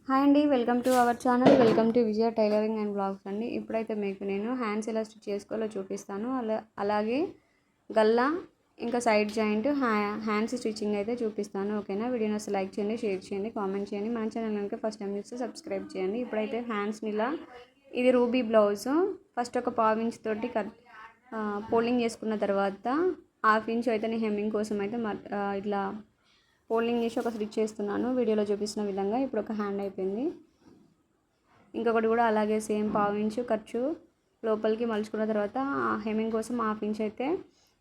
Hi అండి, welcome to our channel. Welcome to Vijaya tailoring and blogs అండి. ఇప్పుడైతే మీకు నేను హ్యాండ్స్ ఎలా స్టిచ్ చేసుకోవాలో చూపిస్తాను. అలాగే గల్లా ఇంకా సైడ్ జాయింట్ హ్యాండ్స్ స్టిచ్చింగ్ అయితే చూపిస్తాను. ఓకేనా? వీడియోని అసలు లైక్ చేయండి, షేర్ చేయండి, కామెంట్ చేయండి. మన ఛానల్ కనుక ఫస్ట్ టైం చూస్తే సబ్స్క్రైబ్ చేయండి. ఇప్పుడైతే హ్యాండ్స్ని ఇలా, ఇది రూబీ బ్లౌజ్. ఫస్ట్ ఒక పావు ఇంచ్ తోటి ఫోల్డింగ్ చేసుకున్న తర్వాత హాఫ్ ఇంచ్ అయితే నేను హెమ్మింగ్ కోసం అయితే ఇట్లా ఫోల్డింగ్ చేసి ఒక స్టిచ్ చేస్తున్నాను వీడియోలో చూపిస్తున్న విధంగా. ఇప్పుడు ఒక హ్యాండ్ అయిపోయింది. ఇంకొకటి కూడా అలాగే సేమ్ పావు ఇంచు ఖర్చు లోపలికి మలుచుకున్న తర్వాత హెమ్మింగ్ కోసం హాఫ్ ఇంచ్ అయితే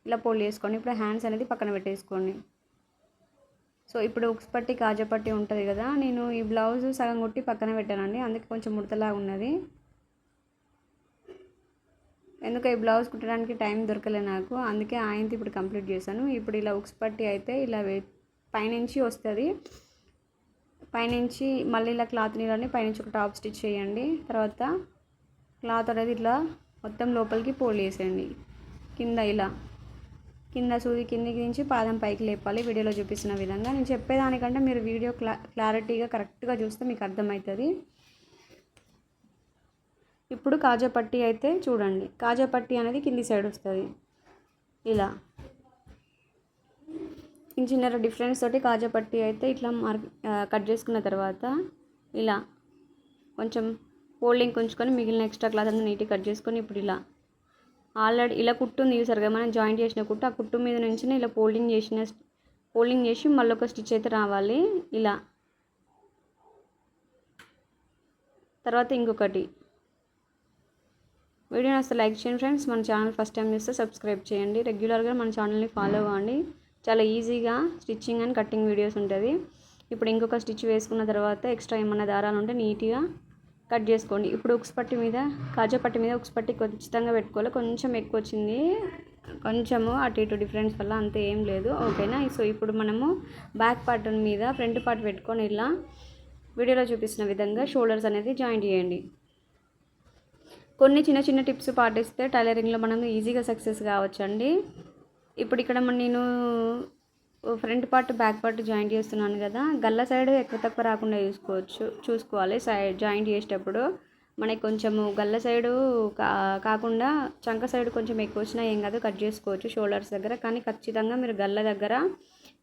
ఇలా ఫోల్డ్ చేసుకోండి. ఇప్పుడు హ్యాండ్స్ అనేది పక్కన పెట్టేసుకోండి. సో ఇప్పుడు ఉక్స్ పట్టి కాజా పట్టి ఉంటుంది కదా, నేను ఈ బ్లౌజ్ సగం కుట్టి పక్కన పెట్టానండి, అందుకే కొంచెం ముడతలాగా ఉన్నది. ఎందుకు ఈ బ్లౌజ్ కుట్టడానికి టైం దొరకలే నాకు, అందుకే ఆయనతో ఇప్పుడు కంప్లీట్ చేశాను. ఇప్పుడు ఇలా ఉక్స్ పట్టి అయితే ఇలా పైనుంచి వస్తుంది, పైనుంచి మళ్ళీ ఇలా క్లాత్ నీళ్ళని పైనుంచి ఒక టాప్ స్టిచ్ చేయండి. తర్వాత క్లాత్ అనేది ఇట్లా మొత్తం లోపలికి ఫోల్డ్ చేసేయండి. కింద ఇలా కింద సూది కిందికి నుంచి పాదం పైకి లేపాలి వీడియోలో చూపిస్తున్న విధంగా. నేను చెప్పేదానికంటే మీరు వీడియో క్లారిటీగా కరెక్ట్గా చూస్తే మీకు అర్థమవుతుంది. ఇప్పుడు కాజా పట్టి అయితే చూడండి, కాజా పట్టి అనేది కింది సైడ్ వస్తుంది. ఇలా చిన్న డిఫరెన్స్ తోటి కాజా పట్టి అయితే ఇట్లా కట్ చేసుకున్న తర్వాత ఇలా కొంచెం ఫోల్డింగ్ ఉంచుకొని మిగిలిన ఎక్స్ట్రా క్లాత్ అంతా నీట్గా కట్ చేసుకొని ఇప్పుడు ఇలా ఆల్రెడీ ఇలా కుట్టు ఉంది చూసారు కదా, మనం జాయింట్ చేసిన కుట్టు, ఆ కుట్టు మీద నుంచి ఇలా ఫోల్డింగ్ చేసి మళ్ళీ ఒక స్టిచ్ అయితే రావాలి ఇలా. తర్వాత ఇంకొకటి. వీడియోని అసలు లైక్ చేయండి ఫ్రెండ్స్. మన ఛానల్ ఫస్ట్ టైం చూస్తే సబ్స్క్రైబ్ చేయండి. రెగ్యులర్గా మన ఛానల్ని ఫాలో అవ్వండి. చాలా ఈజీగా స్టిచ్చింగ్ అండ్ కటింగ్ వీడియోస్ ఉంటుంది. ఇప్పుడు ఇంకొక స్టిచ్ వేసుకున్న తర్వాత ఎక్స్ట్రా ఏమన్నా దారాలు ఉంటే నీట్గా కట్ చేసుకోండి. ఇప్పుడు ఉక్స్ పట్టి మీద, కాజా పట్టి మీద ఉక్స్ పట్టి ఖచ్చితంగా పెట్టుకోవాలి. కొంచెం ఎక్కువ వచ్చింది, కొంచెము అటు ఇటు డిఫరెన్స్ వల్ల, అంతే, ఏం లేదు. ఓకేనా? సో ఇప్పుడు మనము బ్యాక్ పార్ట్ మీద ఫ్రంట్ పార్ట్ పెట్టుకొని ఇలా వీడియోలో చూపిస్తున్న విధంగా షోల్డర్స్ అనేది జాయింట్ చేయండి. కొన్ని చిన్న చిన్న టిప్స్ పాటిస్తే టైలరింగ్లో మనం ఈజీగా సక్సెస్ కావచ్చండి. ఇప్పుడు ఇక్కడ నేను front part back part joint చేస్తున్నాను కదా, గల్ల సైడ్ ఎక్కువ తక్కువ రాకుండా చూసుకోవాలి. సైడ్ జాయింట్ చేసేటప్పుడు మనకి కొంచెము గల్ల సైడు కాకుండా చంక సైడ్ కొంచెం ఎక్కువ వచ్చినా ఏం కాదు, కట్ చేసుకోవచ్చు షోల్డర్స్ దగ్గర. కానీ ఖచ్చితంగా మీరు గల్ల దగ్గర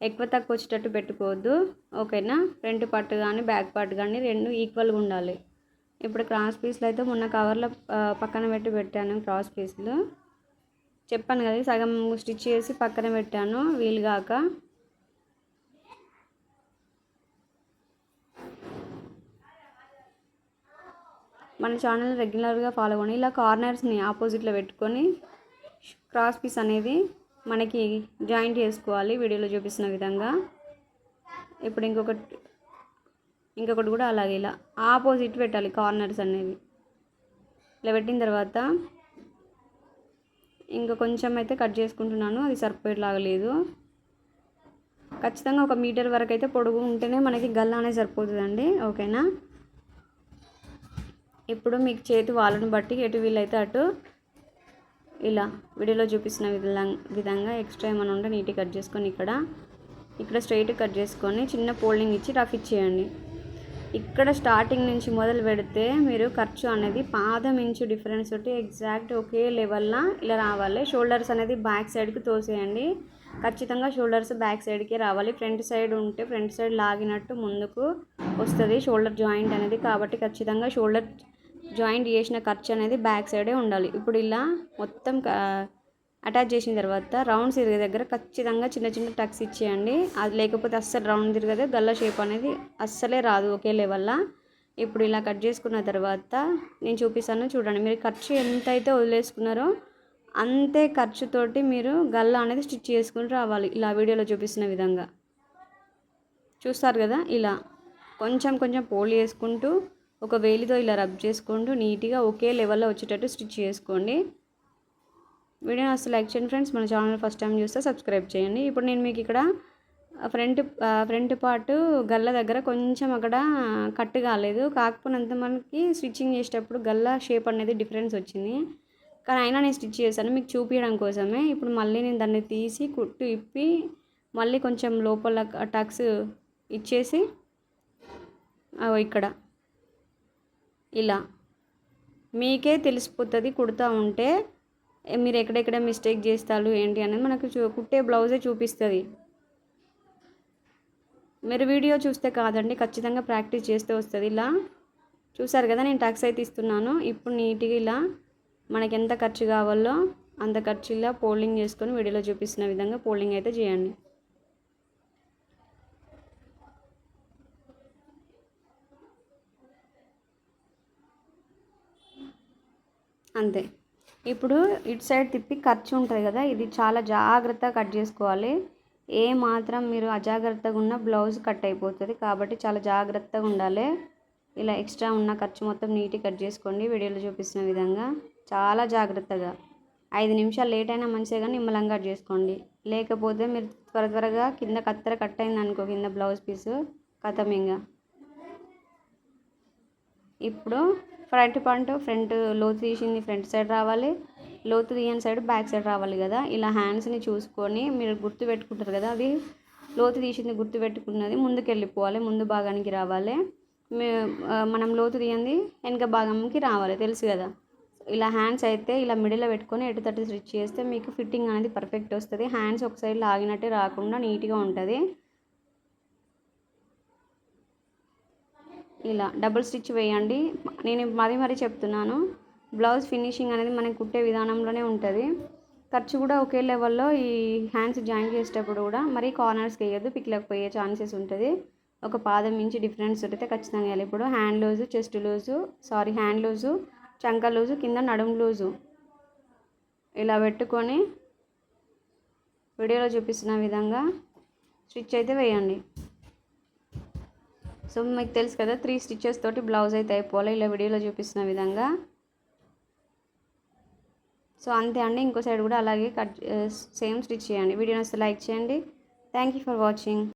ఎక్కువ తక్కువ వచ్చేటట్టు పెట్టుకోవద్దు. ఓకేనా? ఫ్రంట్ పార్ట్ కానీ బ్యాక్ పార్ట్ కానీ రెండు ఈక్వల్గా ఉండాలి. ఇప్పుడు క్రాస్ పీస్లు అయితే మొన్న కవర్లో పక్కన పెట్టాను. క్రాస్ పీస్లు చెప్పాను కదా, సగం స్టిచ్ చేసి పక్కన పెట్టాను వీలుగాక. మన ఛానల్ రెగ్యులర్గా ఫాలో అవ్వండి. ఇలా కార్నర్స్ని ఆపోజిట్లో పెట్టుకొని క్రాస్ పీస్ అనేది మనకి జాయింట్ చేసుకోవాలి వీడియోలో చూపిస్తున్న విధంగా. ఇప్పుడు ఇంకొకటి కూడా అలాగే ఇలా ఆపోజిట్ పెట్టాలి కార్నర్స్ అనేవి. ఇలా పెట్టిన తర్వాత ఇంకా కొంచెం అయితే కట్ చేసుకుంటున్నాను, అది సరిపోయేలాగా లేదు. ఖచ్చితంగా 1 మీటర్ వరకు అయితే పొడుగు ఉంటేనే మనకి గల్ల అనేది సరిపోతుందండి. ఓకేనా? ఇప్పుడు మీకు చేతి వాళ్ళను బట్టి ఎటు వీలైతే అటు ఇలా వీడియోలో చూపిస్తున్న విధంగా ఎక్స్ట్రా ఏమైనా ఉంటే నీట్గా కట్ చేసుకొని ఇక్కడ స్ట్రైట్ కట్ చేసుకొని చిన్న ఫోల్డింగ్ ఇచ్చి రఫ్ ఇచ్చేయండి. ఇక్కడ స్టార్టింగ్ నుంచి మొదలు పెడితే మీరు ఖర్చు అనేది పాదం ఇంచు డిఫరెన్స్ తోటి ఎగ్జాక్ట్ ఒకే లెవెల్లో ఇలా రావాలి. షోల్డర్స్ అనేది బ్యాక్ సైడ్కి తోసేయండి. ఖచ్చితంగా షోల్డర్స్ బ్యాక్ సైడ్కే రావాలి. ఫ్రంట్ సైడ్ ఉంటే ఫ్రంట్ సైడ్ లాగినట్టు ముందుకు వస్తుంది షోల్డర్ జాయింట్ అనేది. కాబట్టి ఖచ్చితంగా షోల్డర్ జాయింట్ చేసిన ఖర్చు అనేది బ్యాక్ సైడే ఉండాలి. ఇప్పుడు ఇలా మొత్తం అటాచ్ చేసిన తర్వాత రౌండ్స్ తిరిగే దగ్గర ఖచ్చితంగా చిన్న చిన్న టక్స్ ఇచ్చేయండి. అది లేకపోతే అస్సలు రౌండ్ తిరగదు, గల్ల షేప్ అనేది అస్సలే రాదు ఒకే లెవెల్లో. ఇప్పుడు ఇలా కట్ చేసుకున్న తర్వాత నేను చూపిస్తాను చూడండి. మీరు ఖర్చు ఎంత అయితే వదిలేసుకున్నారో అంతే ఖర్చుతోటి మీరు గల్ల అనేది స్టిచ్ చేసుకుని రావాలి. ఇలా వీడియోలో చూపిస్తున్న విధంగా చూస్తారు కదా, ఇలా కొంచెం కొంచెం ఫోల్డ్ చేసుకుంటూ ఒక వేలితో ఇలా రబ్ చేసుకుంటూ నీట్గా ఒకే లెవెల్లో వచ్చేటట్టు స్టిచ్ చేసుకోండి. వీడియోని అసలు లైక్ చేయండి ఫ్రెండ్స్. మన ఛానల్ ఫస్ట్ టైం చూస్తే సబ్స్క్రైబ్ చేయండి. ఇప్పుడు నేను మీకు ఇక్కడ ఫ్రంట్ పార్ట్ గల్ల దగ్గర కొంచెం అక్కడ కట్ కాలేదు, కాకపోయినంత మనకి స్టిచ్చింగ్ చేసేటప్పుడు గల్ల షేప్ అనేది డిఫరెన్స్ వచ్చింది. కానీ అయినా నేను స్టిచ్ చేశాను మీకు చూపించడం కోసమే. ఇప్పుడు మళ్ళీ నేను దాన్ని తీసి కుట్టు ఇప్పి మళ్ళీ కొంచెం లోపల టక్స్ ఇచ్చేసి ఇక్కడ ఇలా మీకే తెలిసిపోతుంది కుడతా ఉంటే మీరు ఎక్కడెక్కడ మిస్టేక్ చేస్తారు ఏంటి అనేది మనకు కుట్టే బ్లౌజే చూపిస్తుంది. మీరు వీడియో చూస్తే కాదండి, ఖచ్చితంగా ప్రాక్టీస్ చేస్తే వస్తుంది. ఇలా చూసారు కదా, నేను టక్స్ అయితే ఇస్తున్నాను. ఇప్పుడు నీట్గా ఇలా మనకి ఎంత ఖర్చు కావాలో అంత ఖర్చు ఇలా ఫోల్డింగ్ చేసుకొని వీడియోలో చూపిస్తున్న విధంగా ఫోల్డింగ్ అయితే చేయండి. అంతే. ఇప్పుడు ఇటు సైడ్ తిప్పి ఖర్చు ఉంటుంది కదా, ఇది చాలా జాగ్రత్తగా కట్ చేసుకోవాలి. ఏ మాత్రం మీరు అజాగ్రత్తగా ఉన్న బ్లౌజ్ కట్ అయిపోతుంది, కాబట్టి చాలా జాగ్రత్తగా ఉండాలి. ఇలా ఎక్స్ట్రా ఉన్న ఖర్చు మొత్తం నీట్గా కట్ చేసుకోండి వీడియోలో చూపిస్తున్న విధంగా, చాలా జాగ్రత్తగా. 5 నిమిషాలు లేట్ అయినా మంచిగా కానీ నిమ్మలంగా కట్ చేసుకోండి. లేకపోతే మీరు త్వరగా కింద కత్తెర కట్ అయింది అనుకో, కింద బ్లౌజ్ పీసు కథమింగా. ఇప్పుడు ఫ్రంట్ లోతు తీసింది ఫ్రంట్ సైడ్ రావాలి, లోతు తీయని సైడ్ బ్యాక్ సైడ్ రావాలి కదా. ఇలా హ్యాండ్స్ని చూసుకొని మీరు గుర్తు పెట్టుకుంటారు కదా, అది లోతు తీసింది గుర్తు పెట్టుకున్నది ముందుకు వెళ్ళిపోవాలి, ముందు భాగానికి రావాలి. మనం లోతు తీయంది వెనక భాగంకి రావాలి, తెలుసు కదా. ఇలా హ్యాండ్స్ అయితే ఇలా మిడిల్లో పెట్టుకొని ఎటు తట్టు స్టిచ్ చేస్తే మీకు ఫిట్టింగ్ అనేది పర్ఫెక్ట్ వస్తుంది. హ్యాండ్స్ ఒక సైడ్ లాగినట్టే రాకుండా నీట్గా ఉంటుంది. ఇలా డబుల్ స్టిచ్ వేయండి. నేను మరీ చెప్తున్నాను, బ్లౌజ్ ఫినిషింగ్ అనేది మనకి కుట్టే విధానంలోనే ఉంటుంది. ఖర్చు కూడా ఒకే లెవెల్లో ఈ హ్యాండ్స్ జాయిన్ చేసేటప్పుడు కూడా మరి కార్నర్స్కి వేయద్దు, పిక్లకు పోయే ఛాన్సెస్ ఉంటుంది. ఒక పాదం మించి డిఫరెన్స్ అయితే ఖచ్చితంగా వేయాలి. ఇప్పుడు hand loose, chest loose, hand loose, చంక లూజు, కింద నడుము లూజు ఇలా పెట్టుకొని వీడియోలో చూపిస్తున్న విధంగా స్టిచ్ అయితే వేయండి. సో మీకు తెలుసు కదా, 3 స్టిచెస్ తోటి బ్లౌజ్ అయితే అయిపోవాలి ఇలా వీడియోలో చూపిస్తున్న విధంగా. సో అంతే అండి, ఇంకో సైడ్ కూడా అలాగే సేమ్ స్టిచ్ చేయండి. వీడియో నచ్చితే లైక్ చేయండి. Thank you for watching.